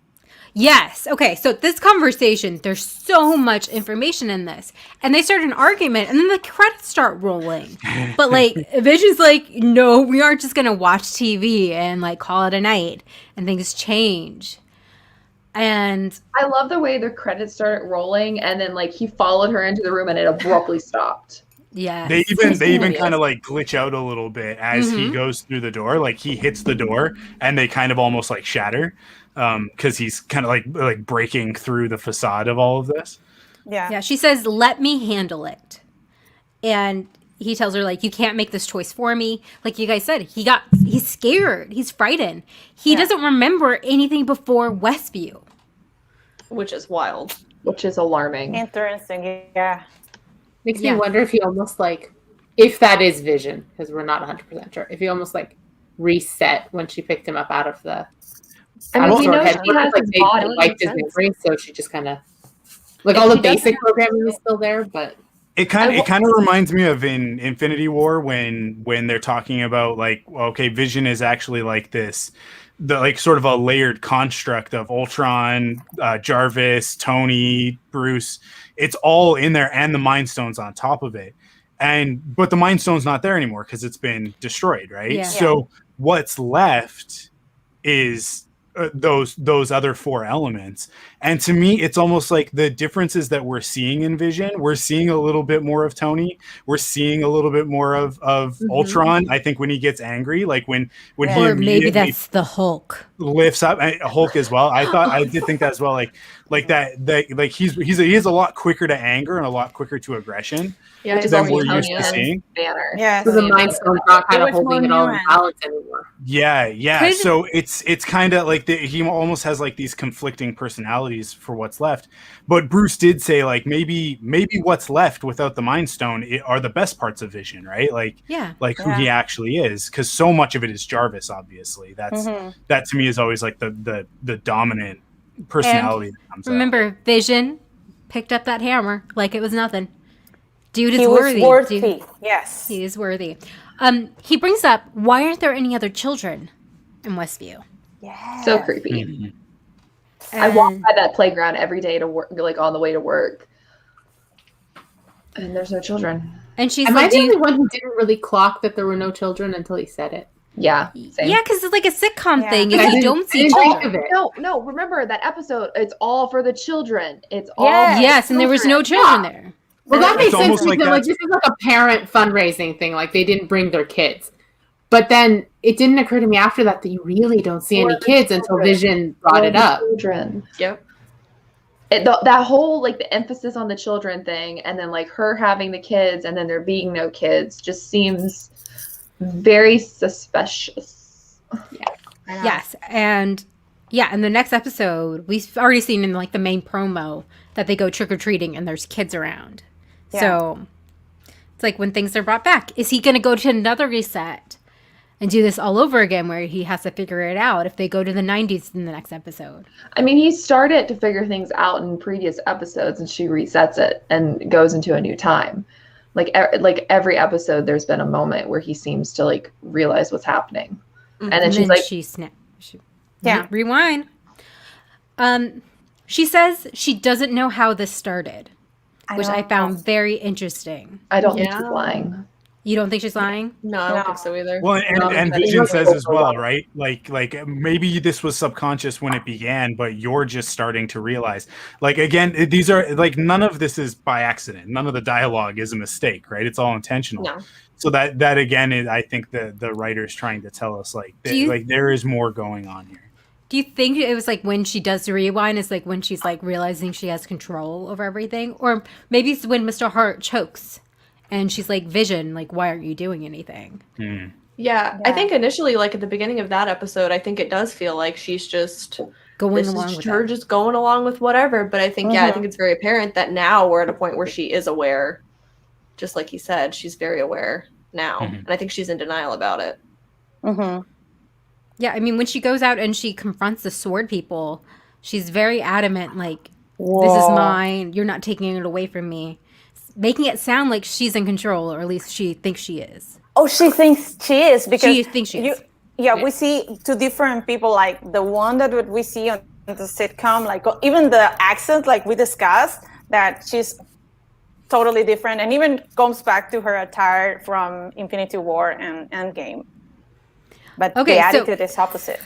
Yes. Okay. So this conversation, there's so much information in this, and they start an argument, and then the credits start rolling. But like, Vision's like, no, we aren't just gonna watch TV and like call it a night, and things change. And I love the way the credits started rolling, and then like he followed her into the room, and it abruptly stopped. yeah, They even hilarious. kind of like glitch out a little bit as he Mhm. goes through the door. Like he hits the door and they kind of almost like shatter because he's kind of like breaking through the facade of all of this. Yeah. she says, "Let me handle it," and he tells her like, "You can't make this choice for me." Like you guys said, he's scared, he's frightened. He Yeah. doesn't remember anything before Westview. Which is wild. Which is alarming. Interesting. Yeah. Makes Yeah. me wonder if he almost like, if that is Vision, because we're not 100% sure. If he almost like reset when she picked him up out of the. I mean, out of we her know head. she has Like, his they body. wiped his Makes sense. memory, so she just kind of like If all the she doesn't basic programming is still there, but It kind of reminds me of in Infinity War when they're talking about like, okay, Vision is actually like this, the like sort of a layered construct of Ultron, Jarvis, Tony, Bruce. It's all in there, and the Mind Stone's on top of it. But the Mind Stone's not there anymore because it's been destroyed, right? Yeah. So what's left is those other four elements. And to me, it's almost like the differences that we're seeing in Vision. We're seeing a little bit more of Tony. We're seeing a little bit more of Ultron. I think when he gets angry, like when he Or maybe immediately that's the Hulk. lifts up Hulk as well. I did think that as well. Like that like he's a lot quicker to anger and a lot quicker to aggression Yeah, Which is than also we're used to Tanya's seeing. banner. Yes. so the Mind Stone's not kind It of was holding it more all in nuanced. balance anymore. Yeah. Could- So it's kind of like he almost has like these conflicting personalities for what's left. But Bruce did say like maybe what's left without the Mind Stone are the best parts of Vision, right? Like Yeah. who he actually is, because so much of it is Jarvis. Obviously, that's that to me is always like the dominant personality that comes out. Remember, Vision picked up that hammer like it was nothing. Dude is He was worthy. worthy. Dude, Yes. he is worthy. He brings up, why aren't there any other children in Westview? Yeah. So creepy. Mhm. I walk And- by that playground every day to work, like on the way to work. And there's no children. And she's Am I like, the do only you, one who didn't really clock that there were no children until he said it? Yeah. Same. yeah, because it's like a sitcom Yeah. thing. If I you didn't- don't I see didn't think children. of it. No, remember that episode. It's all for the children. It's all Yes. for Yes, and there was no children there. Well, that It's makes sense almost like because like that's- this is like a parent fundraising thing. Like they didn't bring their kids. But then it didn't occur to me after that you really don't see any kids until Vision brought it up. Children. Yep. That whole like the emphasis on the children thing, and then like her having the kids, and then there being no kids, just seems very suspicious. Yeah. Yes, and in the next episode, we've already seen in like the main promo that they go trick or treating and there's kids around. Yeah. So it's like when things are brought back, is he going to go to another reset and do this all over again, where he has to figure it out if they go to the 90s in the next episode? I mean, he started to figure things out in previous episodes, and she resets it and goes into a new time. Like every episode, there's been a moment where he seems to like realize what's happening, and then she's like, yeah, rewind. She says she doesn't know how this started, which I found very interesting. I don't think she's lying. You don't think she's lying? No, I don't think so either. Well, and Vision says as well, right? Like maybe this was subconscious when it began, but you're just starting to realize. Like again, these are like none of this is by accident. None of the dialogue is a mistake, right? It's all intentional. No. So that again is, I think the writer's trying to tell us like there is more going on here. Do you think it was like when she does the rewind, it's like when she's like realizing she has control over everything? Or maybe it's when Mr. Hart chokes and she's like, Vision, like, why aren't you doing anything? Yeah, I think initially, like at the beginning of that episode, I think it does feel like she's just going along with her, just going along with whatever. But I think, I think it's very apparent that now we're at a point where she is aware. Just like he said, she's very aware now. And I think she's in denial about it. Yeah, I mean, when she goes out and she confronts the sword people, she's very adamant, like, this is mine. You're not taking it away from me. Making it sound like she's in control, or at least she thinks she is. Oh, she thinks she is, because she thinks she is. Yeah, we see two different people, like the one that we see on the sitcom, like even the accent, like we discussed, that she's totally different, and even comes back to her attire from Infinity War and Endgame. But the attitude is opposite.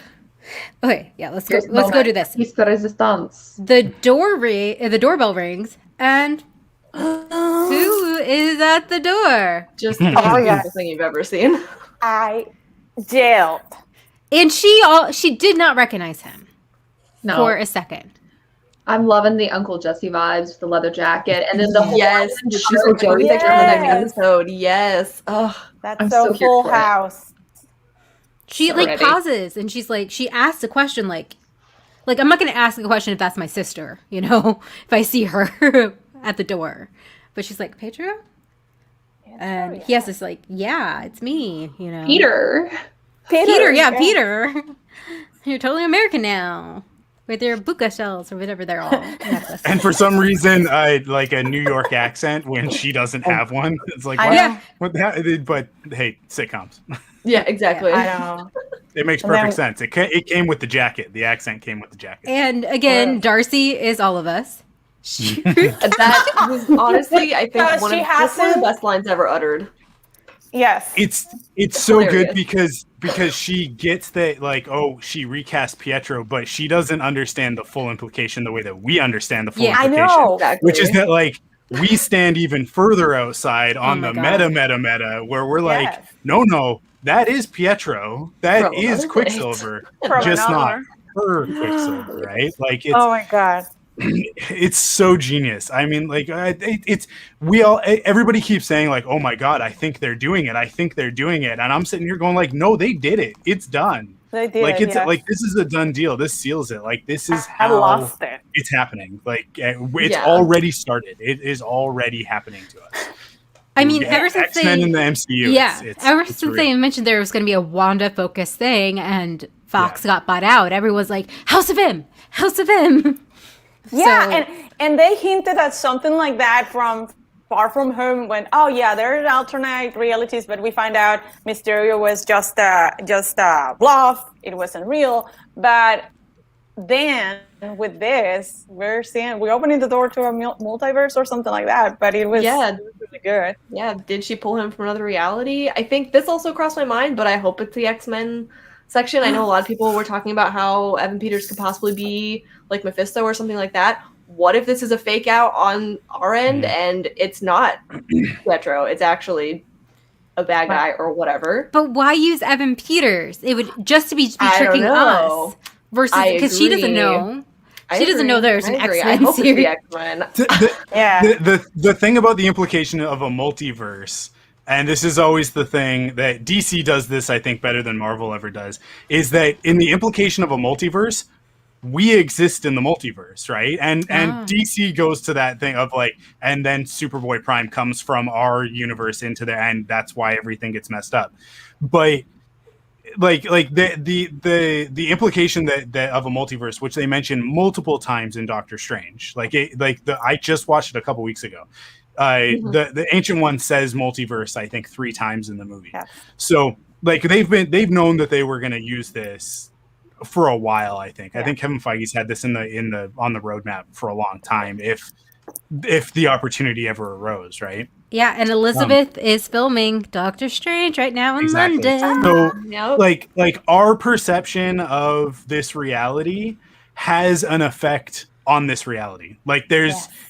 Okay, yeah, let's go to this. He's the resistance. The doorbell rings, and who is at the door? Just the most thing you've ever seen. I jailed. And she did not recognize him for a second. I'm loving the Uncle Jesse vibes with the leather jacket, and then the whole episode. Yes. Oh, that's so Full House. She pauses and she asks a question like I'm not going to ask a question if that's my sister, if I see her at the door. But she's like, Pedro? And he has this like, yeah, it's me, Peter. Peter. You're totally American now. With their buka shells or whatever they're all. And for some reason, I like a New York accent when she doesn't have one. It's like, what but hey, sitcoms. Yeah, exactly. I know. It makes perfect sense. It came with the jacket. The accent came with the jacket. And again, Darcy is all of us. That was honestly, I think, one of the best lines ever uttered. Yes. It's so hilarious. Good because she gets that, like, she recast Pietro, but she doesn't understand the full implication the way that we understand the full implication. I know. Exactly. Which is that, like, we stand even further outside on the meta, where we're like, no, that is Pietro. That is Quicksilver. Just not her Quicksilver, right? Like, it's, oh my God. It's so genius. I mean, like, everybody keeps saying like, oh my God, I think they're doing it. And I'm sitting here going like, no, they did it. It's done. They did like, it, like, this is a done deal. This seals it. Like, this is how it's happening. Like, it's already started. It is already happening to us. I mean, ever since X-Men in the MCU, ever since they mentioned there was going to be a Wanda-focused thing and Fox got bought out, everyone's like, House of M. Yeah, and they hinted at something like that from Far From Home when, there are alternate realities, but we find out Mysterio was just a bluff. It wasn't real. But then with this, we're opening the door to a multiverse or something like that. But it was really good. Yeah, did she pull him from another reality? I think this also crossed my mind, but I hope it's the X-Men section. I know a lot of people were talking about how Evan Peters could possibly be like Mephisto or something like that. What if this is a fake out on our end and it's not Pietro? It's actually a bad guy or whatever. But why use Evan Peters? It would just to be I don't tricking know. us versus because she doesn't agree. know. I She doesn't know agree. there's I an agree. X-Men I hope it's series. the X-Men. Yeah. The thing about the implication of a multiverse, and this is always the thing that DC does this, I think, better than Marvel ever does, is that in the implication of a multiverse, we exist in the multiverse, right? And DC goes to that thing of like, and then Superboy Prime comes from our universe into the, and that's why everything gets messed up. But like the implication that of a multiverse, which they mention multiple times in Doctor Strange, I just watched it a couple weeks ago. The Ancient One says multiverse, I think 3 times in the movie. Yeah. So like they've known that they were going to use this for a while. I think Kevin Feige's had this on the roadmap for a long time. If the opportunity ever arose, right? Yeah, and Elizabeth is filming Doctor Strange right now in London. So, Yep. like our perception of this reality has an effect on this reality. Like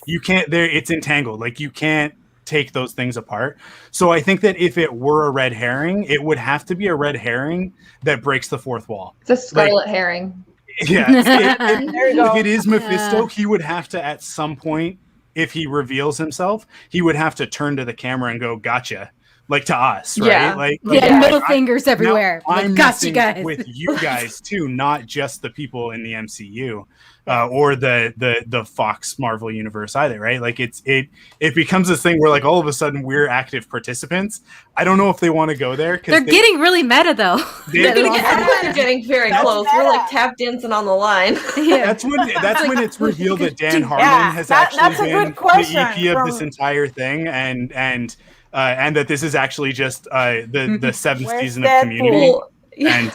you can't it's entangled. Like you can't take those things apart. So I think that if it were a red herring, it would have to be a red herring that breaks the fourth wall. It's a scarlet herring. Yeah. There you go. If it is Mephisto, he would have to at some point, if he reveals himself, he would have to turn to the camera and go, "Gotcha," like to us, right? Yeah. Like Middle fingers everywhere. I'm Like, gotcha, messing guys. with you guys too, not just the people in the MCU or the Fox Marvel universe either, right? Like it becomes this thing where like all of a sudden we're active participants. I don't know if they want to go there because They're getting really meta though. They're getting very close. We're like tap dancing on the line. Yeah. That's when it's revealed that Dan Harmon Yeah, has that's actually a been good question the EP of this from- entire thing, and that this is actually just the seventh Where's season of Deadpool? Community. Well, And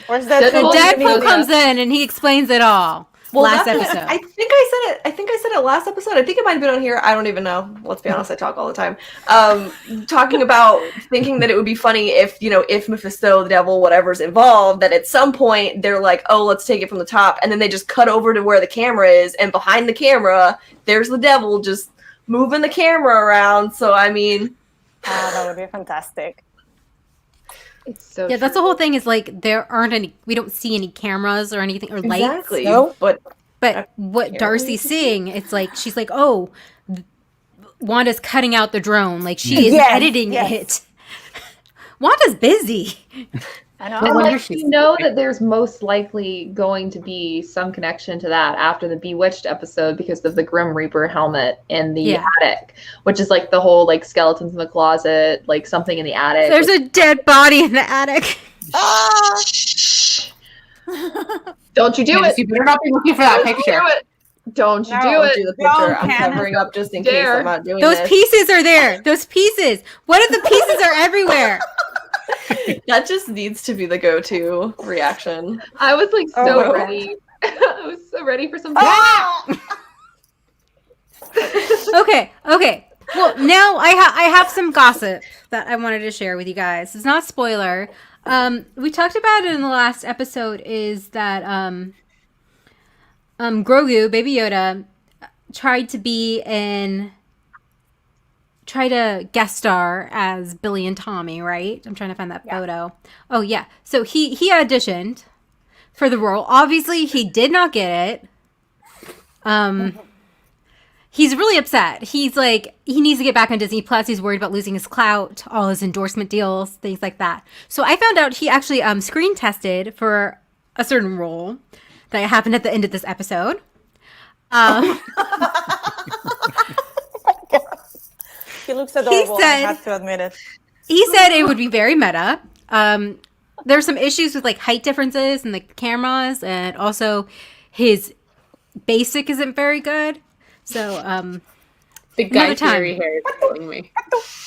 Where's that? So Deadpool Deadpool comes in and he explains it all. Last that's episode. I think I said it last episode. I think it might have been on here. I don't even know. Let's be honest, I talk all the time. Talking about thinking that it would be funny if Mephisto, the devil, whatever's involved, that at some point they're like, oh, let's take it from the top, and then they just cut over to where the camera is, and behind the camera, there's the devil just moving the camera around. So I mean, that would be fantastic. It's so Yeah, that's the whole thing is like there aren't any, we don't see any cameras or anything or lights. exactly. Nope. But But what Darcy's seeing, it's like, she's like, oh, Wanda's cutting out the drone. Like she is Yes, editing yes. it. Wanda's busy. I know. And wonder like, if she's- you know that there's most likely going to be some connection to that after the Bewitched episode because of the Grim Reaper helmet in the Yeah. attic, which is like the whole like skeletons in the closet, like something in the attic. There's a dead body in the attic. Shh. Don't you do Candace, it. you better not be looking for that Don't you picture. do it. Don't you No, do I'll it. do the picture. I'm Candace. covering up just in Dare. case I'm not doing Those this. pieces are there. Those pieces. What if the pieces are everywhere? That just needs to be the go-to reaction. I was like so Oh. ready. I was so ready for some. Okay. Well, now I have some gossip that I wanted to share with you guys. It's not spoiler. We talked about it in the last episode. Is that Grogu, Baby Yoda, tried to guest star as Billy and Tommy, right? I'm trying to find that photo. Oh yeah. So he auditioned for the role. Obviously, he did not get it. He's really upset. He's like, he needs to get back on Disney Plus. He's worried about losing his clout, all his endorsement deals, things like that. So I found out he actually screen tested for a certain role that happened at the end of this episode. He looks adorable. said- I have to admit it. He said it would be very meta. There's some issues with like height differences and the cameras, and also his basic isn't very good. So The guy Another time. theory hair is killing me.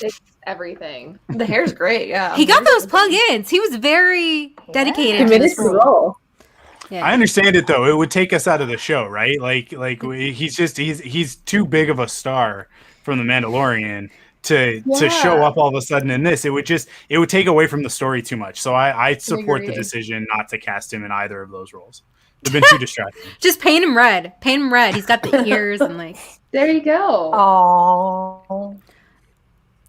It's everything. The hair's great, yeah. he got those plug-ins. He was very dedicated to Committed this to the role. role. Yeah. I understand it though. It would take us out of the show, right? Like he's too big of a star from The Mandalorian to show up all of a sudden in this. It would take away from the story too much. So I support the agree. decision not to cast him in either of those roles. They've been too distracting. Just paint him red. Paint him red. He's got the ears and like. There you go. Oh.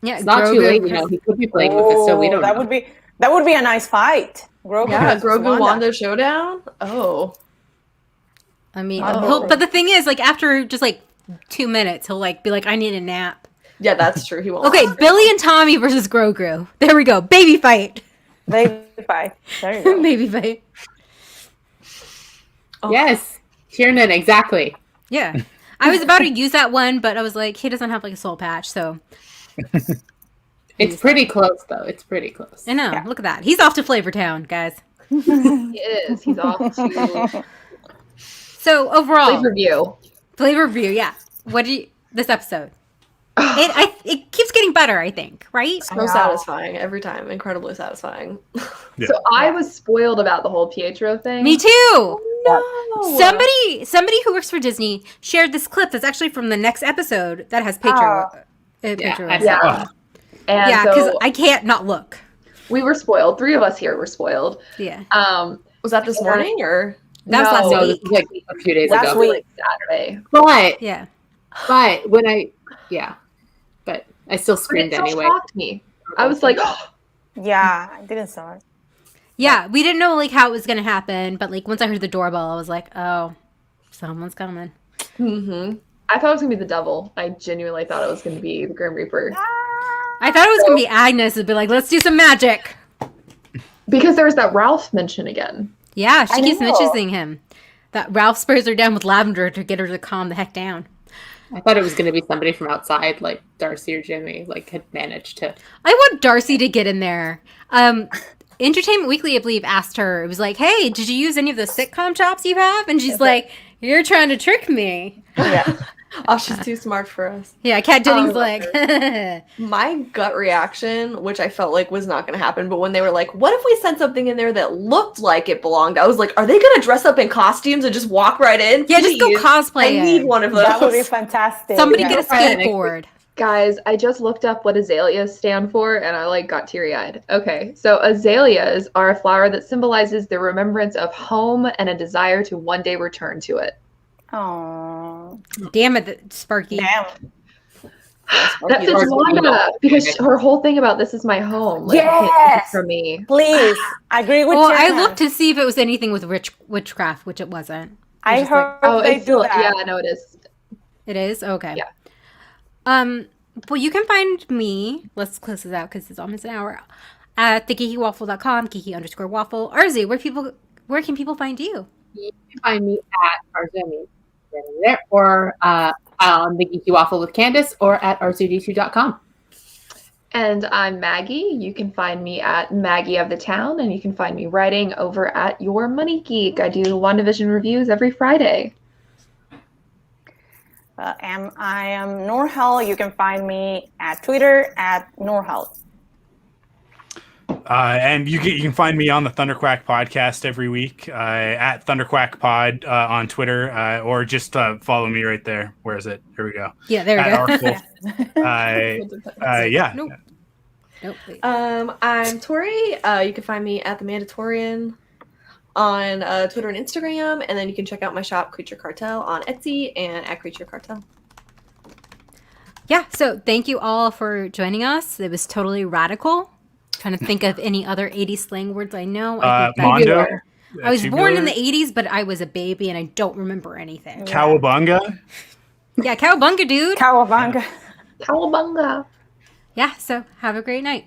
Yeah, It's not too Grogu late, you know. He could be playing with us, so we don't that know. would be a nice fight. Grogu Yeah, versus Grogu Wanda showdown. Oh, I mean, Oh. but the thing is, like, after just like 2 minutes, he'll like be like, I need a nap. yeah, that's true. He won't. Okay, last. Billy and Tommy versus Grogu. There we go. Baby fight. Baby fight. There you go. Baby fight. Oh. Yes, Kiernan, exactly. Yeah. I was about to use that one, but I was like, he doesn't have like a soul patch, so. It's pretty close, though. It's pretty close. I know. Yeah. Look at that. He's off to Flavortown, guys. He is. He's off to So overall, Flavor View. Review, yeah. What do you, this episode? It keeps getting better, I think, right? So satisfying every time. Incredibly satisfying. Yeah. So I was spoiled about the whole Pietro thing. Me too. No. Somebody who works for Disney shared this clip that's actually from the next episode that has Pedro. Pedro. I saw Yeah. that. And Yeah, because so I can't not look. we were spoiled. 3 of us here were spoiled. Yeah. Was that this morning or? That was last No, this week. was like a few days Last ago. week. Like Saturday. But Yeah. when but I still But it screamed still anyway. shocked me. I was like, Yeah, I didn't saw it. Yeah, we didn't know like how it was gonna happen, but like once I heard the doorbell, I was like, oh, someone's coming. Mm-hmm. I thought it was going to be the devil. I genuinely thought it was going to be the Grim Reaper. I thought it was gonna be Agnes and be like, let's do some magic. Because there was that Ralph mention again. Yeah, she I keeps know. mentioning him. That Ralph sprays her down with lavender to get her to calm the heck down. I thought it was going to be somebody from outside, like Darcy or Jimmy, like had managed to. I want Darcy to get in there. Entertainment Weekly, I believe, asked her, it was like, hey, did you use any of the sitcom chops you have? And she's like, you're trying to trick me. Yeah. Oh, she's too smart for us. Yeah, Kat Dennings Oh, like, My gut reaction, which I felt like was not going to happen, but when they were like, what if we sent something in there that looked like it belonged? I was like, are they going to dress up in costumes and just walk right in? yeah, just go Please. cosplay I need it. one of those. That would be fantastic. Somebody Yeah. get a skateboard. Guys, I just looked up what azaleas stand for and I like got teary-eyed. Okay, so azaleas are a flower that symbolizes the remembrance of home and a desire to one day return to it. Oh, Damn it, Sparky. damn. That's Or- it's Wanda because her whole thing about this is my home. Like, you can't take it Yes! from me. Please, I agree with Well, you. I looked to see if it was anything with witchcraft, which it wasn't. I just like- heard Oh, they it's do still that. yeah, I know it is. It is? Okay. Yeah. Well, you can find me, let's close this out because it's almost an hour, at thegeekywaffle.com, geeky_waffle. Arzu, where can people find you? You can find me at Arzumi there, or on the Geeky Waffle with Candace, or at r2d2.com. And I'm Maggie. You can find me at Maggie of the Town, and you can find me writing over at Your Money Geek. I do WandaVision reviews every Friday. I am Norhel. You can find me at Twitter at Norhel. And you can find me on the Thunderquack podcast every week at Thunderquack Pod on Twitter, or just follow me right there. Where is it? Here we go. Yeah, there At we go. Artful. Yeah. Nope. Nope. Wait. I'm Tori. You can find me at the Mandatorian on Twitter and Instagram, and then you can check out my shop, Creature Cartel, on Etsy and at Creature Cartel. Yeah, so thank you all for joining us. It was totally radical. Trying to think of any other 80s slang words I know. I think that- Mondo. I was born in Tubular, the 80s, but I was a baby and I don't remember anything. Cowabunga. Yeah, cowabunga, dude. Cowabunga. Cowabunga. Yeah, so have a great night.